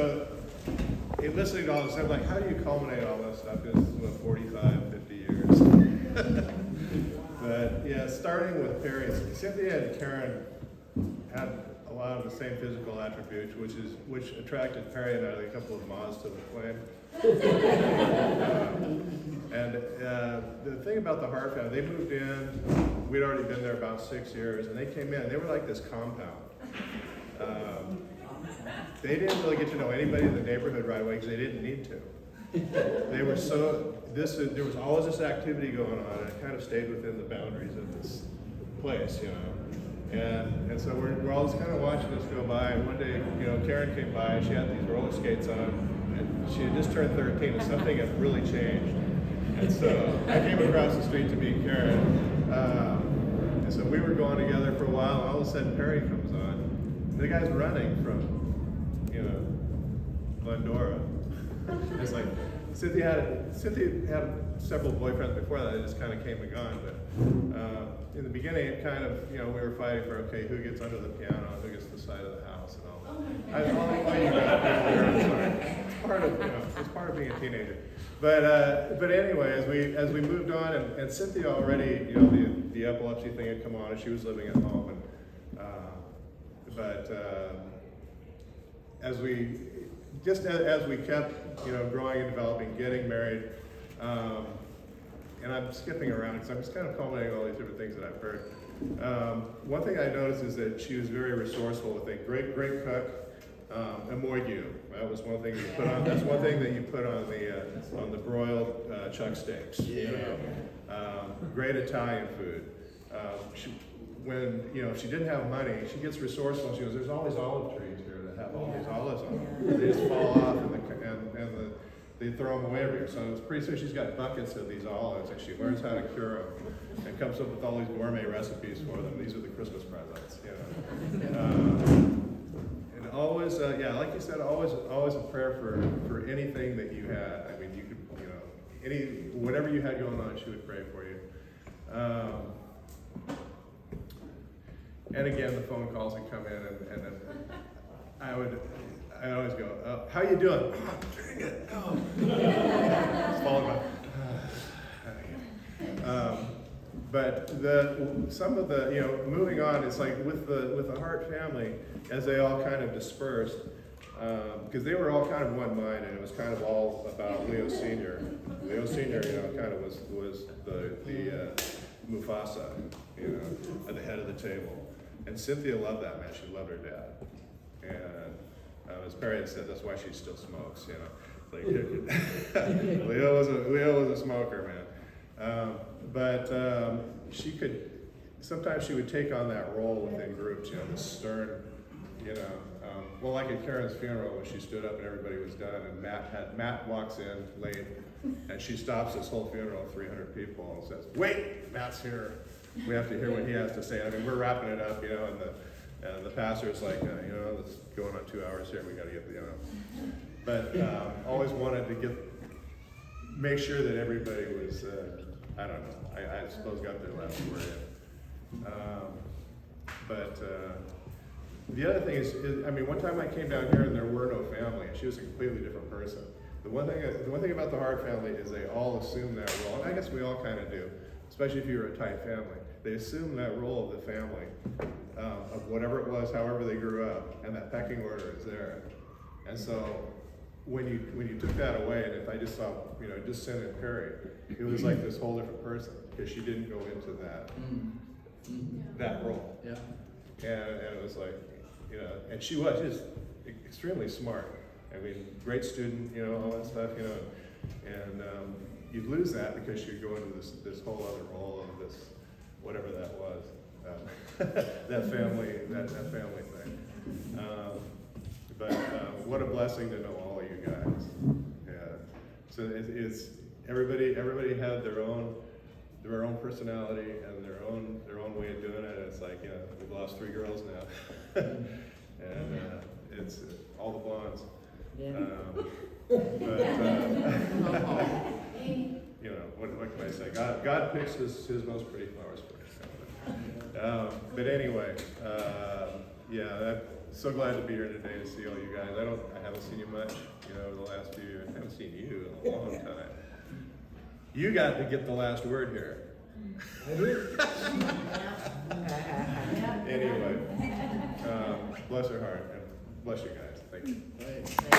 so in listening to all this, I'm like, how do you culminate all this stuff? It's 45, 50 years. But yeah, starting with Perry, Cynthia and Karen had a lot of the same physical attributes, which attracted Perry and I like a couple of moths to the flame. The thing about the Hart family, they moved in, we'd already been there about 6 years, and they came in, they were like this compound. They didn't really get to know anybody in the neighborhood right away because they didn't need to. They were there was always this activity going on, and it kind of stayed within the boundaries of this place, you know. And so we're all just kind of watching this go by, and one day, you know, Karen came by, and she had these roller skates on, and she had just turned 13, and something had really changed. And so I came across the street to meet Karen, and so we were going together for a while, and all of a sudden Perry comes on. The guy's running from, you know, Glendora. It's like, Cynthia had several boyfriends before that, it just kind of came and gone, but in the beginning it kind of, you know, we were fighting for, okay, who gets under the piano, who gets the side of the house, and all that. It's part of being a teenager. But anyway, as we moved on, and Cynthia already, you know, the epilepsy thing had come on, and she was living at home, and as we kept, you know, growing and developing, getting married, and I'm skipping around because I'm just kind of culminating all these different things that I've heard. One thing I noticed is that she was very resourceful with a great cook, a moigu. That was one thing you put on. That's one thing that you put on the broiled chuck steaks. Yeah. You know? Great Italian food. When, you know, if she didn't have money, she gets resourceful, and she goes, there's always olive trees here that have all these olives on them. They just fall off, and they throw them away every year. So it's pretty soon she's got buckets of these olives, and she learns how to cure them, and comes up with all these gourmet recipes for them. These are the Christmas presents, you know. And always, yeah, like you said, always a prayer for anything that you had. I mean, you could, you know, whatever you had going on, she would pray for you. And again, the phone calls would come in, and then I always go, how you doing? Oh, I'm doing it. Oh. It's followed by, but some of the, you know, moving on, it's like with the Hart family, as they all kind of dispersed, because they were all kind of one mind, and it was kind of all about Leo Sr. Leo Sr., you know, kind of was the Mufasa, you know, at the head of the table. And Cynthia loved that man. She loved her dad. And as Perry had said, that's why she still smokes, you know. Like, Leo was a smoker, man. But sometimes she would take on that role within groups, you know, the stern, you know. Well, like at Karen's funeral, when she stood up and everybody was done, and Matt walks in late, and she stops this whole funeral of 300 people and says, wait, Matt's here. We have to hear what he has to say. I mean, we're wrapping it up, you know, and the pastor's like, you know, it's going on 2 hours here. We got to get, you know. But always wanted to make sure that everybody was, I don't know, I suppose got their last word in. The other thing is, I mean, one time I came down here and there were no family, and she was a completely different person. The one thing about the Hart family is they all assume that role, and I guess we all kind of do, especially if you're a tight family. They assume that role of the family, of whatever it was, however they grew up, and that pecking order is there. And so when you took that away, and if I just saw, you know, just Cyn and Perry, it was like this whole different person, because she didn't go into that role. Yeah. And it was like, you know, and she was just extremely smart. I mean, great student, you know, all that stuff, you know, and you'd lose that because you go into this whole other role of this, whatever that was, that family thing. But what a blessing to know all of you guys. Yeah. So it's everybody had their own personality and their own way of doing it. It's like, you know, we've lost 3 girls now, and it's all the blondes. Yeah. You know, what can I say? God picks his most pretty flowers for us. But anyway, yeah, so glad to be here today to see all you guys. I haven't seen you much, you know, the last few years. I haven't seen you in a long time. You got to get the last word here. Anyway, bless her heart and bless you guys. Thank you.